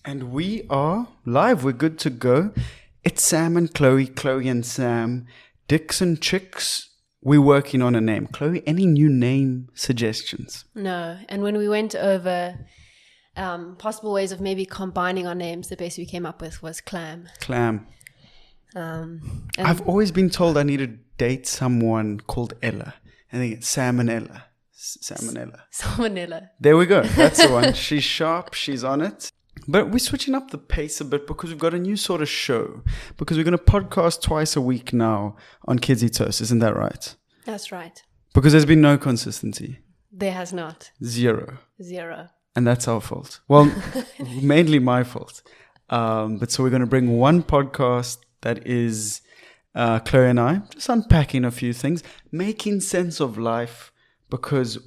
And we are live. We're good to go. It's Sam and Chloe, Chloe and Sam. Dicks and Chicks. We're working on a name. Chloe, any new name suggestions? No. And when we went over possible ways of maybe combining our names, the best we came up with was Clam. Clam. I've always been told I need to date someone called Ella. I think it's Sam and Ella. Salmonella. There we go. That's the one. She's sharp. She's on it. But we're switching up the pace a bit because we've got a new sort of show. Because we're going to podcast twice a week now on KETS Chlo. Isn't that right? That's right. Because there's been no consistency. There has not. Zero. And that's our fault. Well, mainly my fault. But so we're going to bring one podcast that is Chloe and I just unpacking a few things, making sense of life, because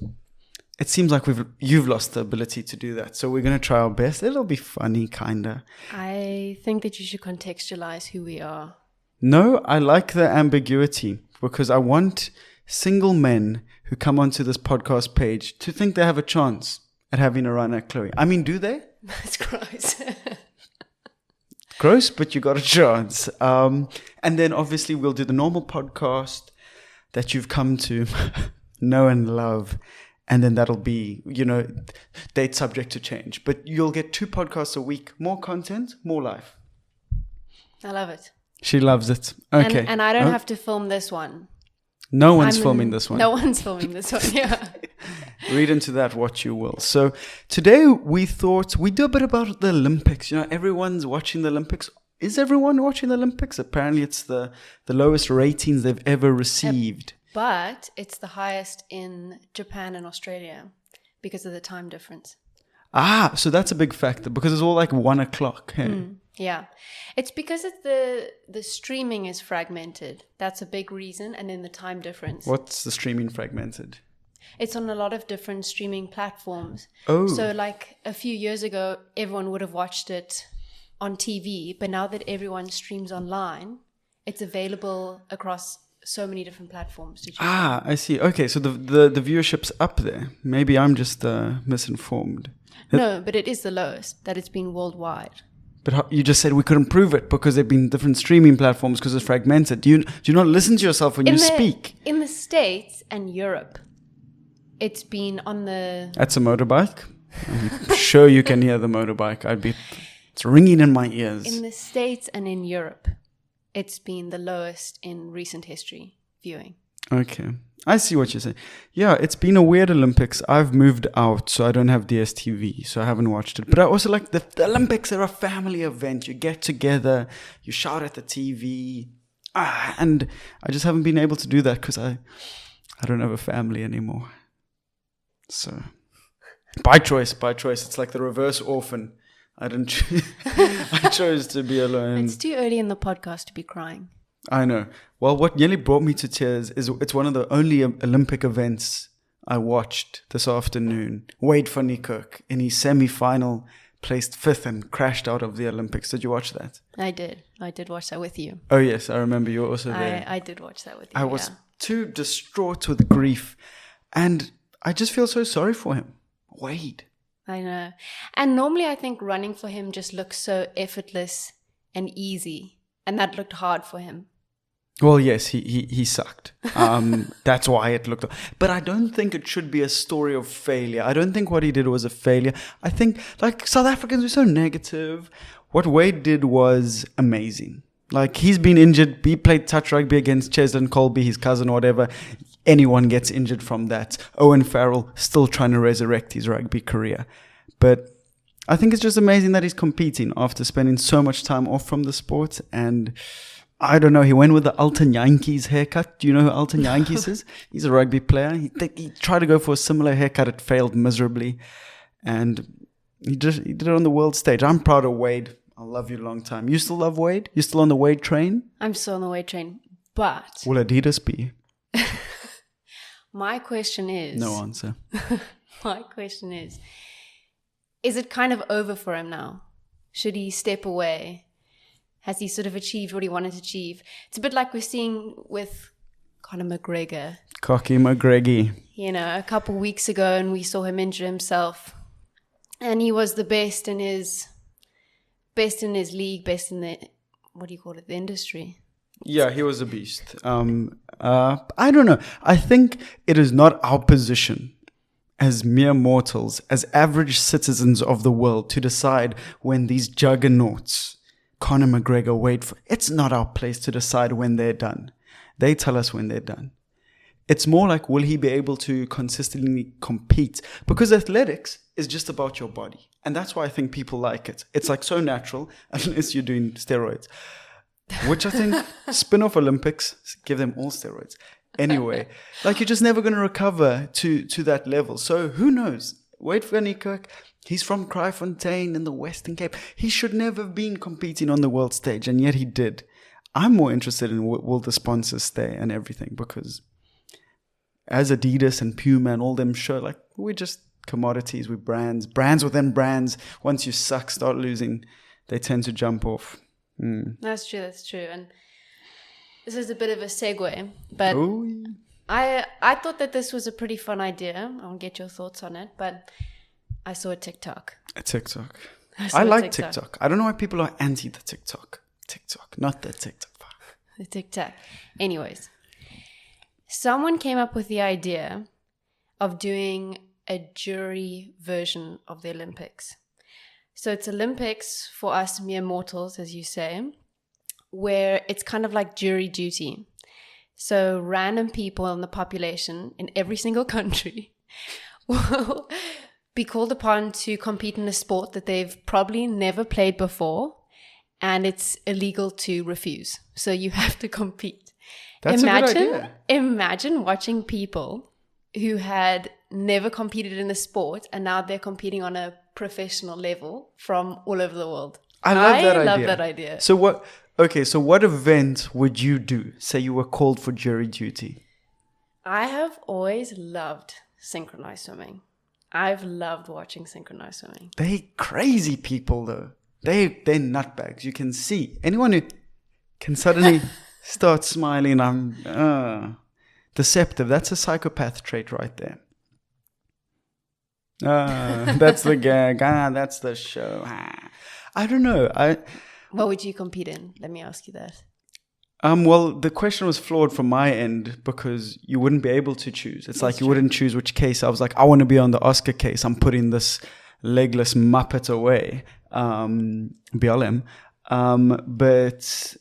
it seems like you've lost the ability to do that. So we're going to try our best. It'll be funny, kind of. I think that you should contextualize who we are. No, I like the ambiguity because I want single men who come onto this podcast page to think they have a chance at having a run at Chloe. I mean, do they? That's gross. Gross, but you got a chance. And then obviously we'll do the normal podcast that you've come to know and love. And then that'll be, date subject to change. But you'll get 2 podcasts a week. More content, more life. I love it. She loves it. Okay. And I don't have to film this one. No one's filming this one. No one's filming this one, yeah. Read into that what you will. So today we thought we'd do a bit about the Olympics. Everyone's watching the Olympics. Is everyone watching the Olympics? Apparently it's the lowest ratings they've ever received. But it's the highest in Japan and Australia because of the time difference. Ah, so that's a big factor because it's all like 1 o'clock. Hey? Yeah. It's because the streaming is fragmented. That's a big reason. And then the time difference. What's the streaming fragmented? It's on a lot of different streaming platforms. Oh. So like a few years ago, everyone would have watched it on TV. But now that everyone streams online, it's available across so many different platforms. I see. Okay, so the viewership's up there. Maybe I'm just misinformed. No, but it is the lowest that it's been worldwide. But you just said we couldn't prove it because there've been different streaming platforms because it's fragmented. Do you not listen to yourself when you speak? In the States and Europe, it's been on the... That's a motorbike. I'm sure you can hear the motorbike. It's ringing in my ears. In the States and in Europe, it's been the lowest in recent history viewing. Okay. I see what you're saying. Yeah, it's been a weird Olympics. I've moved out, so I don't have DSTV, so I haven't watched it. But I also like the Olympics are a family event. You get together, you shout at the TV. And I just haven't been able to do that because I don't have a family anymore. So, by choice. It's like the reverse orphan. I chose to be alone. It's too early in the podcast to be crying. I know. Well, what nearly brought me to tears is it's one of the only Olympic events I watched this afternoon. Wade van Niekerk in his semi-final placed 5th and crashed out of the Olympics. Did you watch that? I did watch that with you. Oh yes, I remember you were also there. I did watch that with you. I was too distraught with grief, and I just feel so sorry for him. Wade. I know. And normally I think running for him just looks so effortless and easy. And that looked hard for him. Well, yes, he sucked. That's why it looked... But I don't think it should be a story of failure. I don't think what he did was a failure. I think, like, South Africans are so negative. What Wade did was amazing. Like, he's been injured. He played touch rugby against Cheslin Colby, his cousin or whatever. Anyone gets injured from that. Owen Farrell still trying to resurrect his rugby career. But I think it's just amazing that he's competing after spending so much time off from the sport. And I don't know, he went with the Alton Yankees haircut. Do you know who Alton Yankees is? He's a rugby player. He tried to go for a similar haircut. It failed miserably. And he did it on the world stage. I'm proud of Wade. I'll love you a long time. You still love Wade? You still on the Wade train? I'm still on the Wade train. But... Will Adidas be? My question is... No answer. My question is it kind of over for him now? Should he step away? Has he sort of achieved what he wanted to achieve? It's a bit like we're seeing with Conor McGregor. Cocky McGregor. A couple weeks ago, and we saw him injure himself. And he was the best in his best in his league, best in the, what do you call it, the industry. Yeah, he was a beast. I don't know. I think it is not our position as mere mortals, as average citizens of the world, to decide when these juggernauts, Conor McGregor, wait for. It's not our place to decide when they're done. They tell us when they're done. It's more like, will he be able to consistently compete? Because athletics is just about your body. And that's why I think people like it. It's like so natural, unless you're doing steroids. Which I think, spin off Olympics, give them all steroids. Anyway, like you're just never going to recover to that level. So who knows? Wait for Nikok. He's from Kraaifontein in the Western Cape. He should never have been competing on the world stage, and yet he did. I'm more interested in will the sponsors stay and everything, because as Adidas and Puma and all them show, like, we're just commodities, we're brands within brands. Once you suck, start losing, they tend to jump off. That's true. And this is a bit of a segue, but Ooh. I thought that this was a pretty fun idea. I won't get your thoughts on it, but I saw a TikTok. I like TikTok. I don't know why people are anti the TikTok, not the TikTok. The TikTok. Anyways, someone came up with the idea of doing a jury version of the Olympics. So it's Olympics for us mere mortals, as you say, where it's kind of like jury duty. So random people in the population in every single country will be called upon to compete in a sport that they've probably never played before, and it's illegal to refuse. So you have to compete. That's a good idea. Imagine watching people who had never competed in a sport and now they're competing on a professional level from all over the world. I love that idea. So what event would you do? Say you were called for jury duty. I have always loved synchronized swimming. I've loved watching synchronized swimming. They crazy people though. They're nutbags. You can see anyone who can suddenly start smiling. I'm deceptive. That's a psychopath trait right there. That's the gag. That's the show. I don't know. What would you compete in? Let me ask you that. Well, the question was flawed from my end because you wouldn't be able to choose. It's like you wouldn't choose which case. I was like, I want to be on the Oscar case. I'm putting this legless muppet away. BLM. But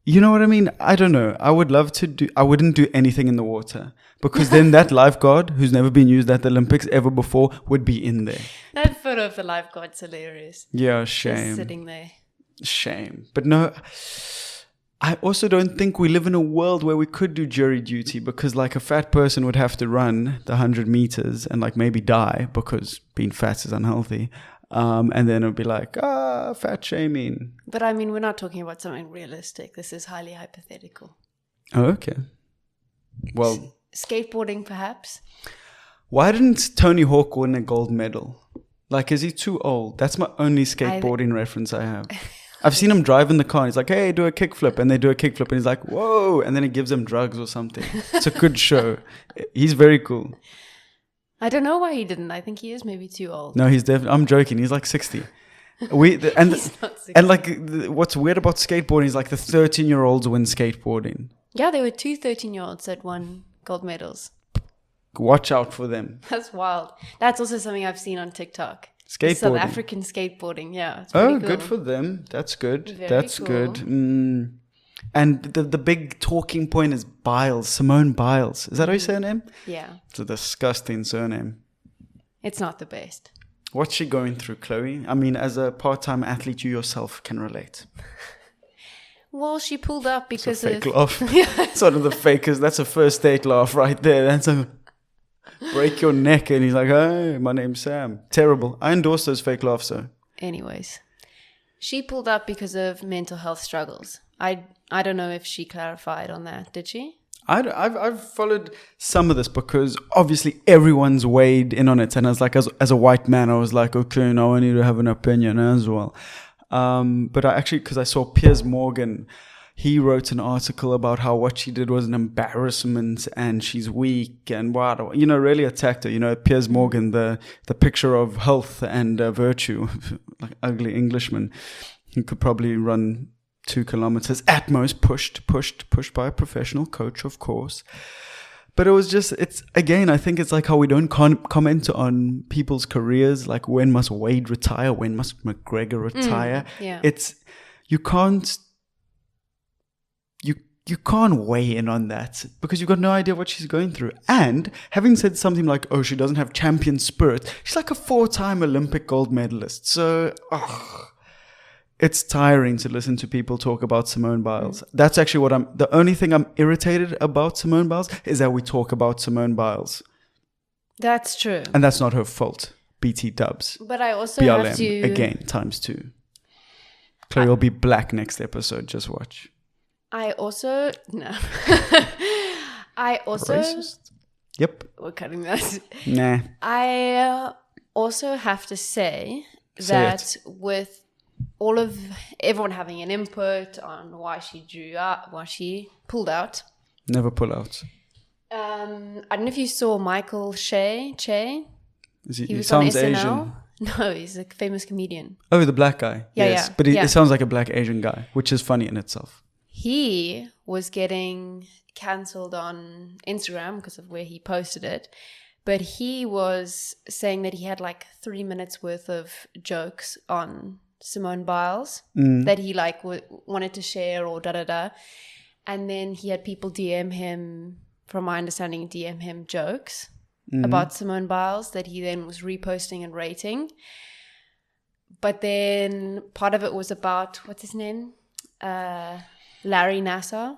you know what I mean? I don't know. I wouldn't do anything in the water because then that lifeguard who's never been used at the Olympics ever before would be in there. That photo of the lifeguard's hilarious. Yeah, shame. Just sitting there. Shame. But no, I also don't think we live in a world where we could do jury duty because like a fat person would have to run the 100 meters and like maybe die because being fat is unhealthy. And then it would be like, fat shaming. But I mean, we're not talking about something realistic. This is highly hypothetical. Oh, okay. Well, skateboarding, perhaps. Why didn't Tony Hawk win a gold medal? Like, is he too old? That's my only skateboarding reference I have. I've seen him drive in the car. And he's like, hey, do a kickflip. And they do a kickflip. And he's like, whoa. And then he gives them drugs or something. It's a good show. He's very cool. I don't know why he didn't. I think he is maybe too old. No, he's definitely. I'm joking. He's like 60. He's not 60. And like, what's weird about skateboarding is like the 13-year-olds win skateboarding. Yeah, there were 2 13-year-olds that won gold medals. Watch out for them. That's wild. That's also something I've seen on TikTok. Skateboarding. South African skateboarding. Yeah. It's cool. Good for them. That's good. Very cool. Good. And the big talking point is Biles, Simone Biles. Is that how you say her name? Yeah. It's a disgusting surname. It's not the best. What's she going through, Chloe? I mean, as a part-time athlete, you yourself can relate. Well, she pulled up because it's a fake laugh. It's one of the fakers. That's a first date laugh right there. That's a break your neck. And he's like, hey, my name's Sam. Terrible. I endorse those fake laughs, though. Anyways, she pulled up because of mental health struggles. I don't know if she clarified on that. Did she? I've followed some of this because obviously everyone's weighed in on it. And I was like, as a white man, I was like, okay, now I need to have an opinion as well. But I actually, because I saw Piers Morgan, he wrote an article about how what she did was an embarrassment and she's weak and what, really attacked her. Piers Morgan, the picture of health and virtue, like ugly Englishman. He could probably run 2 kilometers at most, pushed by a professional coach, of course. But it was just, I think it's like how we don't comment on people's careers, like when must Wade retire, when must McGregor retire. You can't weigh in on that because you've got no idea what she's going through. And having said something like, oh, she doesn't have champion spirit, she's like a 4-time Olympic gold medalist. So, it's tiring to listen to people talk about Simone Biles. That's actually the only thing I'm irritated about Simone Biles is that we talk about Simone Biles. That's true. And that's not her fault. BT dubs. But I also BLM, have to... again, ×2. Chloe will be black next episode. Just watch. I also... No. I also... Racist? Yep. We're cutting that. Nah. I also have to say that with everyone having an input on why she drew out, why she pulled out. Never pull out. I don't know if you saw Michael Che. He was sounds on SNL. Asian. No, he's a famous comedian. Oh, the black guy. Yeah, yes. yeah. But it sounds like a black Asian guy, which is funny in itself. He was getting cancelled on Instagram because of where he posted it. But he was saying that he had like 3 minutes worth of jokes on Simone Biles that he like wanted to share or da-da-da. And then he had people DM him, from my understanding, DM him jokes about Simone Biles that he then was reposting and rating. But then part of it was about, what's his name? Larry Nassar.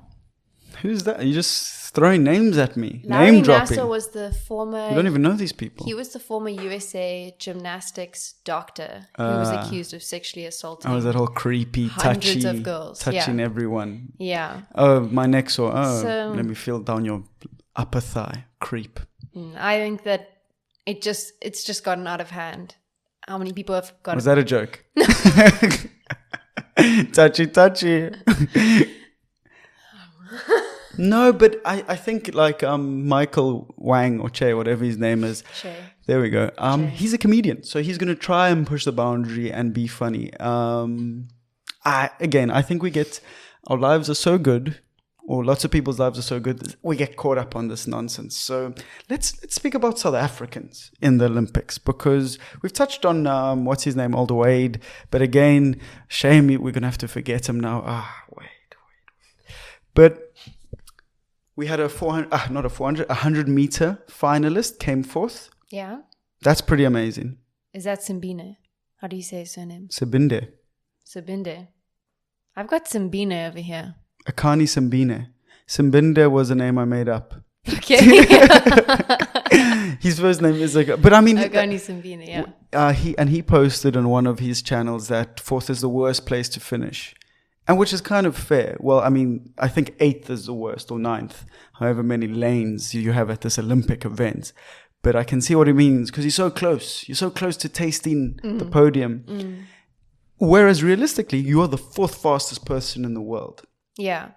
Who's that? You're just throwing names at me. Larry Name dropping. Nassar was the former... You don't even know these people. He was the former USA gymnastics doctor who was accused of sexually assaulting. Oh, that whole creepy, hundreds of girls. touching everyone. Yeah. Oh, my neck sore. Oh, So- let me feel down your upper thigh. Creep. I think that it's just gotten out of hand. How many people have got... Was that a joke? touchy. No, but I think like Michael Wang or Che, whatever his name is. Che. There we go. He's a comedian, so he's going to try and push the boundary and be funny. I think our lives are so good, or lots of people's lives are so good, we get caught up on this nonsense. So let's speak about South Africans in the Olympics, because we've touched on what's his name, Alder Wade, but again, shame we're going to have to forget him now. Wait. But we had a 100 meter finalist came forth. Yeah. That's pretty amazing. Is that Simbine? How do you say his surname? Sabinde. I've got Simbine over here. Akani Simbine. Simbinde was a name I made up. Okay. His first name is but I mean, Akani Simbine, yeah. He posted on one of his channels that fourth is the worst place to finish. And which is kind of fair. Well, I mean, I think 8th is the worst, or 9th, however many lanes you have at this Olympic event. But I can see what he means, because you're so close. You're so close to tasting the podium. Whereas realistically, you are the 4th fastest person in the world. Yeah.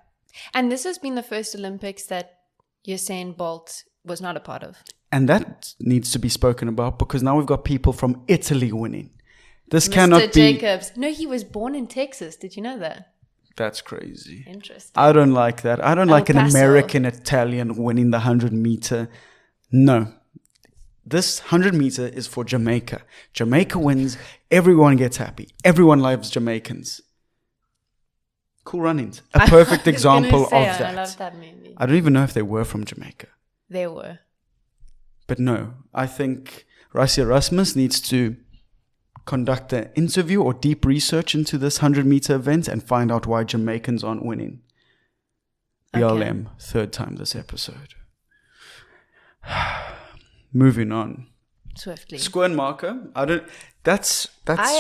And this has been the first Olympics that Usain Bolt was not a part of. And that needs to be spoken about, because now we've got people from Italy winning. This Mr. cannot be... Jacobs. No, he was born in Texas. Did you know that? That's crazy. Interesting. I don't like that. I don't like an Paso. American Italian winning the 100 meter. No. This 100 meter is for Jamaica. Jamaica wins. Everyone gets happy. Everyone loves Jamaicans. Cool runnings. A perfect example of that. I love that movie. I don't even know if they were from Jamaica. They were. But no, I think Rassie Erasmus needs to conduct an interview or deep research into this 100 meter event and find out why Jamaicans aren't winning. BLM, 3rd time this episode. Moving on. Swiftly. Schoenmaker. That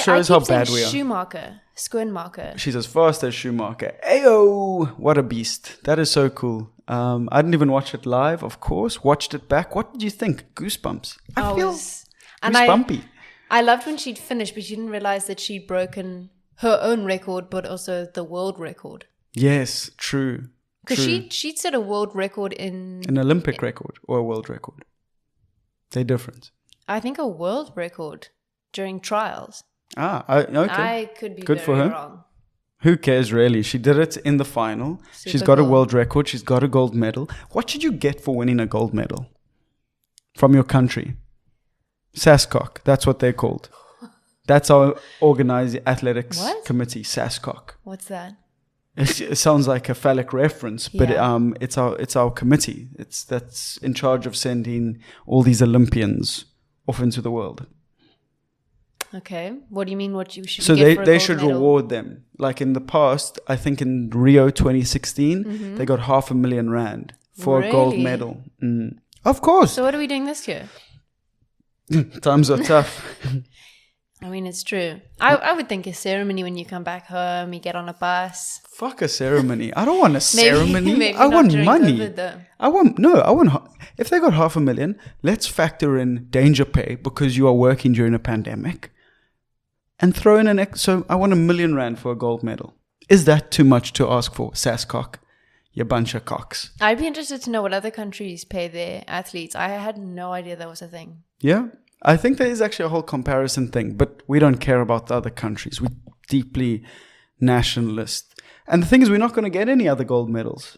shows how bad we are. Schumacher. Schoenmaker. She's as fast as Schumacher. Ayo! What a beast. That is so cool. I didn't even watch it live, of course. Watched it back. What did you think? Goosebumps. I feel goosebumpy. I loved when she'd finished, but she didn't realize that she'd broken her own record, but also the world record. Yes, true. Because she'd set a world record in... An Olympic record or a world record. They're different. I think a world record during trials. Okay. I could be Good very for her. wrong. Who cares, really? She did it in the final. Super She's got a cool. world record. She's got a gold medal. What should you get for winning a gold medal from your country? SASCOC. That's what they're called. That's our organized athletics committee, SASCOC. What's that? It sounds like a phallic reference, but Yeah. it's our committee. That's in charge of sending all these Olympians off into the world. Okay. What do you mean? What you should So get for a they gold should medal? reward them. Like in the past, I think in Rio 2016, they got R500,000 for a gold Really? medal. Of course. So what are we doing this year? Times are tough. I mean, it's true. I would think a ceremony when you come back home, you get on a bus. Fuck a ceremony. I don't want a ceremony. Maybe I not want during money. COVID, though. I want if they got R500,000, let's factor in danger pay because you are working during a pandemic and throw in so I want R1 million for a gold medal. Is that too much to ask for, SASCOC? You bunch of cocks. I'd be interested to know what other countries pay their athletes. I had no idea that was a thing. Yeah. I think there is actually a whole comparison thing, but we don't care about the other countries. We're deeply nationalist. And the thing is, we're not going to get any other gold medals.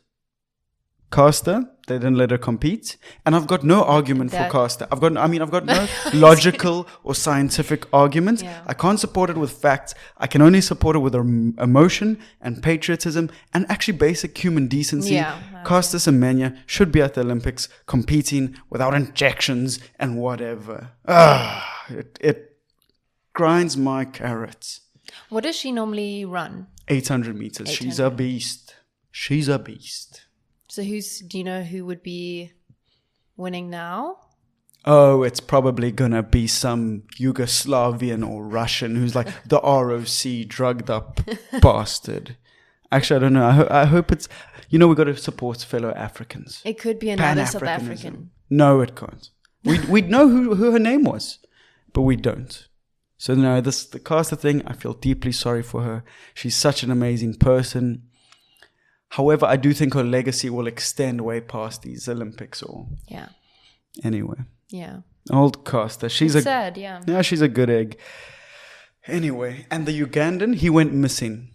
Caster, they didn't let her compete. And I've got no argument for Caster. I've got no logical or scientific argument. Yeah. I can't support it with facts. I can only support it with emotion and patriotism and actually basic human decency. Yeah, Caster Semenya should be at the Olympics competing without injections and whatever. It grinds my carrots. What does she normally run? 800 meters. She's a beast. She's a beast. So do you know who would be winning now? Oh, it's probably gonna be some Yugoslavian or Russian who's like the ROC drugged up bastard. Actually, I don't know. I hope it's... we got to support fellow Africans. It could be another South Pan-Africanism. African. No, it can't. We'd know who her name was, but we don't. So no, the Caster thing, I feel deeply sorry for her. She's such an amazing person. However, I do think her legacy will extend way past these Olympics or... Yeah. Anyway. Yeah. Old Caster. She's sad, yeah. Yeah, she's a good egg. Anyway, and the Ugandan, he went missing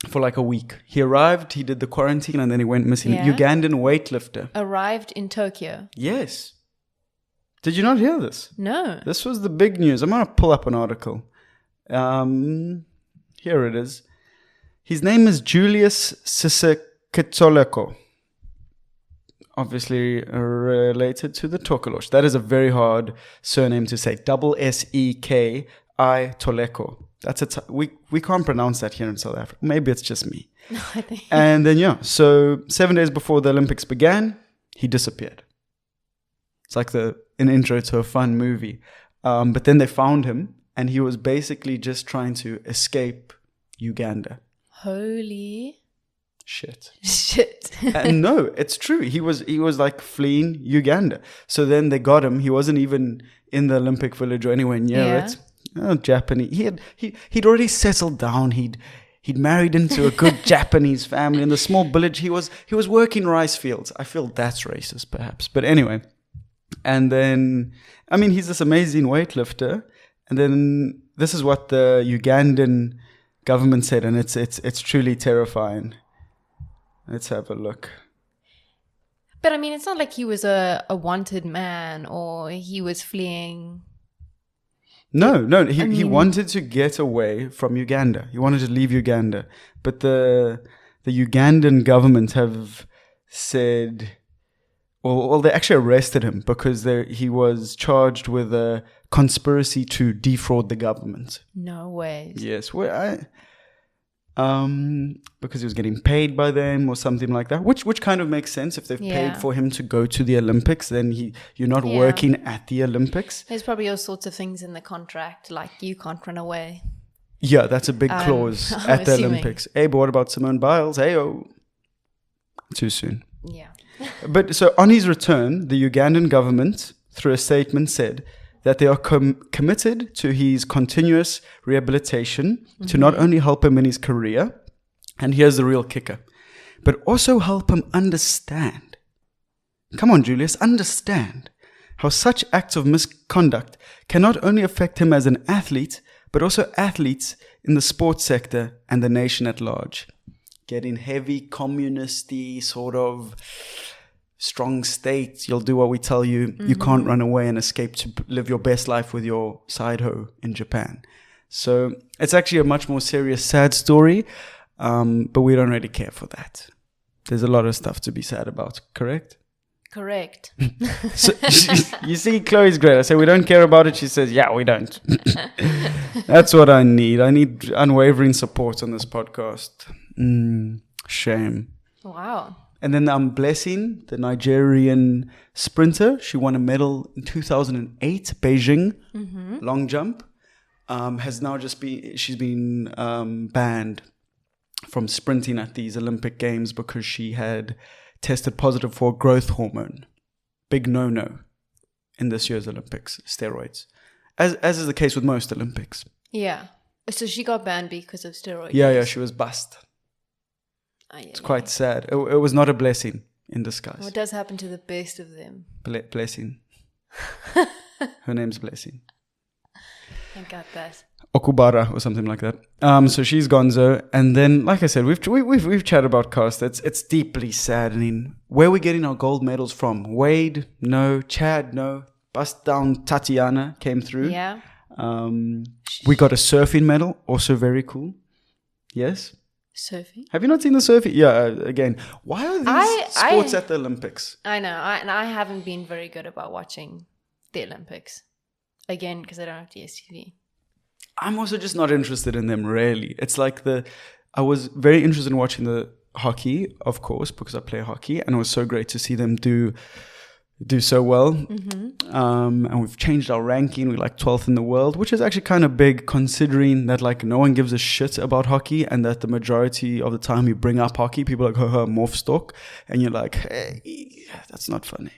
for like a week. He arrived, he did the quarantine, and then he went missing. Yeah. Ugandan weightlifter. Arrived in Tokyo. Yes. Did you not hear this? No. This was the big news. I'm going to pull up an article. Here it is. His name is Julius Sisekitsoleko. Obviously related to the Tokolosh. That is a very hard surname to say. Seki Toleko. That's we can't pronounce that here in South Africa. Maybe it's just me. No, I think. And then so 7 days before the Olympics began, he disappeared. It's like an intro to a fun movie. But then they found him, and he was basically just trying to escape Uganda. Holy shit. And no, it's true. He was like fleeing Uganda. So then they got him. He wasn't even in the Olympic Village or anywhere near it. Oh, Japanese. He'd already settled down. He'd married into a good Japanese family in the small village. He was working rice fields. I feel that's racist, perhaps. But anyway. And then, he's this amazing weightlifter. And then this is what the Ugandan government said, and it's truly terrifying. Let's have a look. But it's not like he was a wanted man or he was fleeing. No, he wanted to get away from Uganda. He wanted to leave Uganda. But the Ugandan government have said, well, they actually arrested him because he was charged with a conspiracy to defraud the government. No way. Yes, well, because he was getting paid by them or something like that, which kind of makes sense. If they've paid for him to go to the Olympics, then you're not working at the Olympics. There's probably all sorts of things in the contract, like you can't run away. Yeah, that's a big clause at the Olympics. Hey, but what about Simone Biles? Hey-oh. Too soon. Yeah. But so on his return, the Ugandan government, through a statement, said that they are committed to his continuous rehabilitation to not only help him in his career, And here's the real kicker. But also help him understand. Come on, Julius, understand how such acts of misconduct can not only affect him as an athlete, but also athletes in the sports sector and the nation at large. Getting heavy communist-y sort of strong states. You'll do what we tell you. Mm-hmm. You can't run away and escape to live your best life with your side hoe in Japan. So it's actually a much more serious, sad story. But we don't really care for that. There's a lot of stuff to be sad about, correct? Correct. So you see, Chloe's great. I say we don't care about it. She says, yeah, we don't. That's what I need. I need unwavering support on this podcast. Shame. Wow. And then Blessing, the Nigerian sprinter. She won a medal in 2008, Beijing, long jump. Has now she's been banned from sprinting at these Olympic Games because she had tested positive for growth hormone. Big no-no in this year's Olympics, steroids. As is the case with most Olympics. Yeah. So she got banned because of steroids. Yeah, she was bust. It's quite sad. It was not a blessing in disguise. What does happen to the best of them? Blessing. Her name's Blessing. I got that. Okubara or something like that. So she's gonzo. And then, like I said, we've chatted about cast. It's deeply saddening. Where are we getting our gold medals from? Wade? No. Chad? No. Bust down Tatiana came through. Yeah. We got a surfing medal. Also very cool. Yes? Surfing? Have you not seen the surfing? Yeah, again. Why are these sports at the Olympics? I know. And I haven't been very good about watching the Olympics. Again, because I don't have DSTV. I'm also just not interested in them, really. It's like I was very interested in watching the hockey, of course, because I play hockey, and it was so great to see them do so well. And we've changed our ranking. We're like 12th in the world, which is actually kind of big considering that like no one gives a shit about hockey, and that the majority of the time you bring up hockey, people are like, morph stalk, and you're like, hey, that's not funny.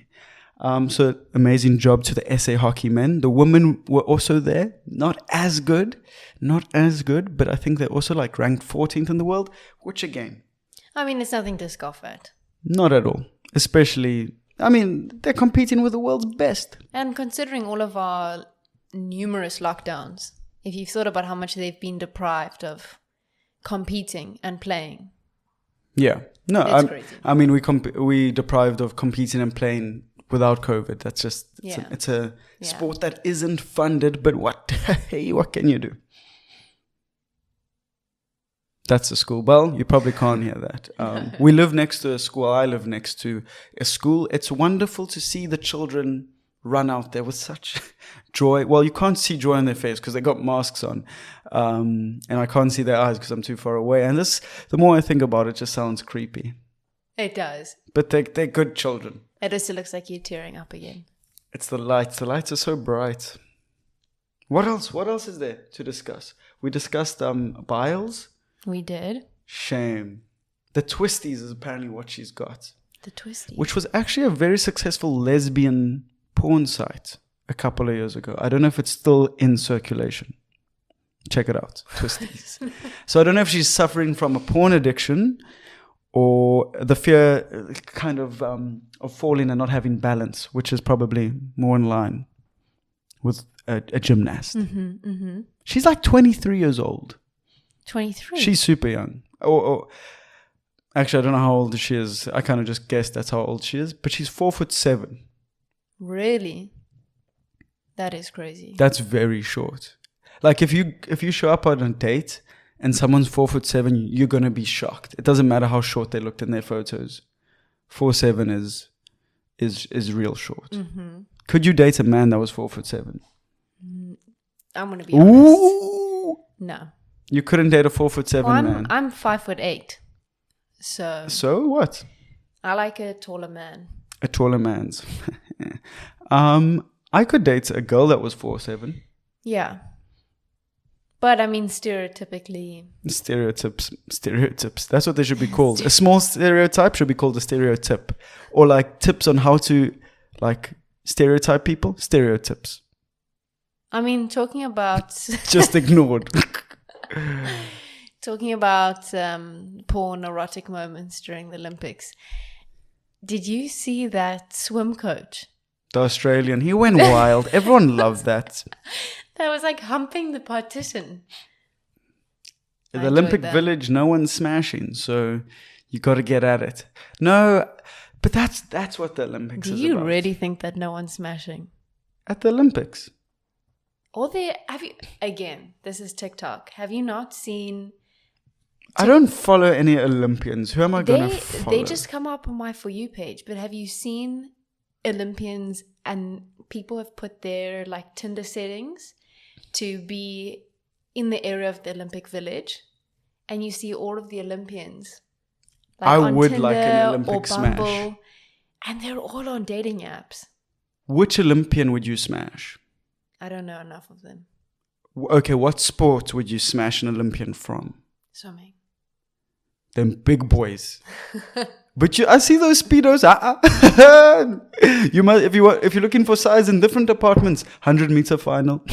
So amazing job to the SA hockey men. The women were also there. Not as good, but I think they're also like ranked 14th in the world, which again, I mean, it's nothing to scoff at. Not at all. Especially, I mean, they're competing with the world's best. And considering all of our numerous lockdowns, if you've thought about how much they've been deprived of competing and playing. Yeah. No, crazy. I mean, we deprived of competing and playing without COVID. That's just, it's a sport that isn't funded, but what can you do? That's the school bell. You probably can't hear that. We live next to a school. I live next to a school. It's wonderful to see the children run out there with such joy. Well, you can't see joy on their face because they got masks on. And I can't see their eyes because I'm too far away. And the more I think about it, just sounds creepy. It does. But they're good children. It also looks like you're tearing up again. It's the lights. The lights are so bright. What else? What else is there to discuss? We discussed Biles. We did. Shame. The Twisties is apparently what she's got. The Twisties. Which was actually a very successful lesbian porn site a couple of years ago. I don't know if it's still in circulation. Check it out. Twisties. So I don't know if she's suffering from a porn addiction or the fear kind of falling and not having balance, which is probably more in line with a gymnast. She's like 23 years old. 23. She's super young. Actually, I don't know how old she is. I kind of just guessed that's how old she is. But she's 4'7". Really? That is crazy. That's very short. Like if you show up on a date and someone's 4'7", you're gonna be shocked. It doesn't matter how short they looked in their photos. 4'7" is real short. Could you date a man that was 4'7"? I'm gonna be honest. Ooh. No. You couldn't date a 4'7" man. I'm 5'8". So what? I like a taller man. A taller man's. I could date a girl that was 4'7". Yeah. But I mean, stereotypically. Stereotypes. That's what they should be called. A small stereotype should be called a stereotype. Or like tips on how to like stereotype people. Stereotypes. I mean, talking about. Just ignored. Talking about porn erotic moments during the Olympics. Did you see that swim coach? The Australian, he went wild. Everyone loved that. That was like humping the partition. The Olympic Village, no one's smashing, so you got to get at it. No, but that's what the Olympics is about. Do you really think that no one's smashing? At the Olympics. Again, this is TikTok. Have you not seen... I don't follow any Olympians. Who am I going to follow? They just come up on my For You page. But have you seen Olympians, and people have put their like Tinder settings to be in the area of the Olympic Village, and you see all of the Olympians. Like I on would Tinder like an Olympic or Bumble, smash. and they're all on dating apps. Which Olympian would you smash? I don't know enough of them. Okay, what sport would you smash an Olympian from? Swimming. Them big boys. But I see those speedos. You must, if you're looking for size in different departments, 100-meter final.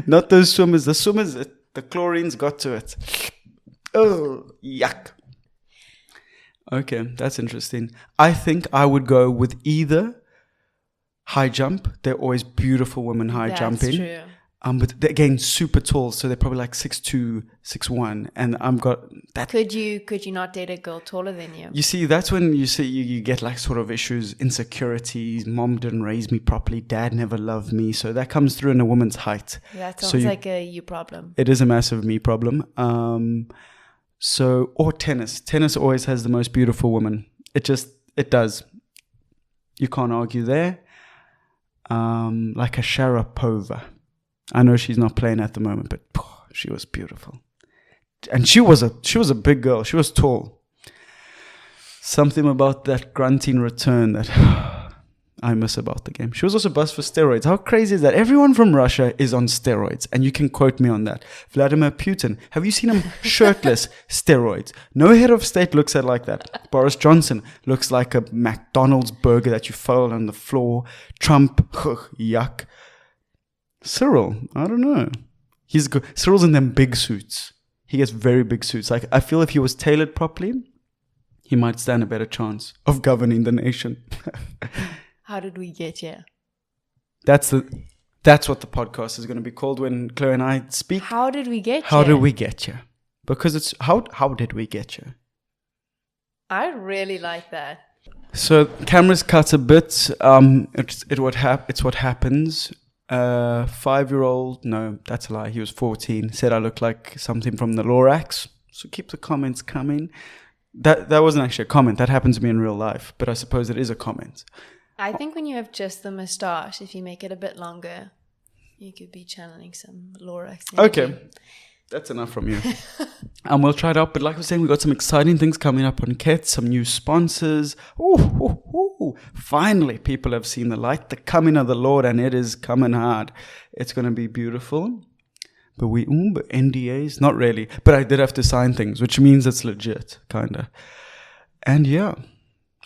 Not those swimmers. The swimmers, the chlorine's got to it. Oh, yuck. Okay, that's interesting. I think I would go with either high jump. They're always beautiful women high jumping. That's true. But they're, again, super tall, so they're probably like 6'2", 6'1", and I'm got that. Could you not date a girl taller than you? You see, that's when you get like sort of issues, insecurities. Mom didn't raise me properly. Dad never loved me, so that comes through in a woman's height. That sounds like a you problem. It is a massive me problem. Or tennis. Tennis always has the most beautiful woman. It does. You can't argue there. Like a Sharapova. I know she's not playing at the moment, but she was beautiful. And she was a big girl. She was tall. Something about that grunting return that I miss about the game. She was also buzzed for steroids. How crazy is that? Everyone from Russia is on steroids, and you can quote me on that. Vladimir Putin, have you seen him shirtless? Steroids. No head of state looks at like that. Boris Johnson looks like a McDonald's burger that you fell on the floor. Trump, yuck. Cyril, I don't know. He's good. Cyril's in them big suits. He gets very big suits. Like, I feel if he was tailored properly, he might stand a better chance of governing the nation. How did we get here? That's what the podcast is going to be called when Chloe and I speak. How did we get here? How did we get here? Because it's how did we get here? I really like that. So cameras cut a bit. It's what happens. 5-year-old, no, that's a lie. He was 14. Said I look like something from the Lorax. So keep the comments coming. That wasn't actually a comment. That happened to me in real life, but I suppose it is a comment. I think when you have just the moustache, if you make it a bit longer, you could be channeling some Lorax energy. Okay, that's enough from you. And we'll try it out. But like I was saying, we got some exciting things coming up on KETS, some new sponsors. Finally, people have seen the light, the coming of the Lord, and it is coming hard. It's going to be beautiful. But but NDAs, not really. But I did have to sign things, which means it's legit, kind of. And yeah.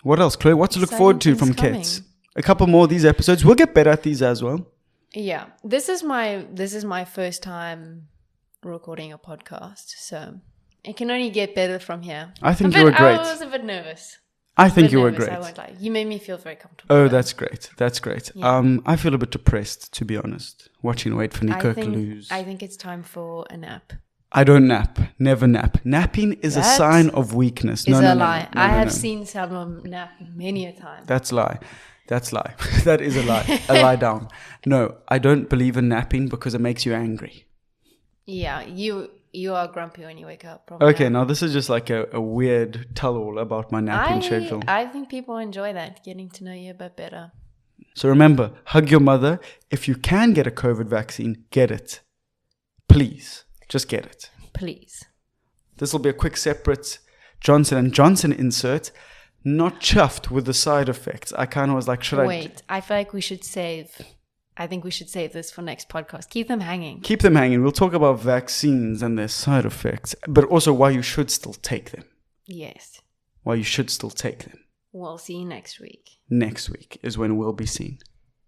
What else, Chloe? What to look forward to from KETS? A couple more of these episodes. We'll get better at these as well. Yeah. This is my first time recording a podcast, so it can only get better from here. I think you were great. I was a bit nervous. I think you were great. I won't lie. You made me feel very comfortable. Oh, that's great. That's great. Yeah. I feel a bit depressed, to be honest, watching Wait for Nico lose. I think it's time for a nap. I don't nap. Never nap. Napping is a sign of weakness. No, a lie. I have seen someone nap many a time. That's lie. That's lie. That is a lie. A lie down. No, I don't believe in napping because it makes you angry. Yeah, you are grumpy when you wake up. Probably. Okay, now this is just like a weird tell-all about my napping schedule. I think people enjoy that, getting to know you a bit better. So remember, hug your mother. If you can get a COVID vaccine, get it. Please, just get it. Please. This will be a quick separate Johnson & Johnson insert. Not chuffed with the side effects. I kind of was like, Wait, I feel like we should save... I think we should save this for next podcast. Keep them hanging. Keep them hanging. We'll talk about vaccines and their side effects, but also why you should still take them. Yes. Why you should still take them. We'll see you next week. Next week is when we'll be seen.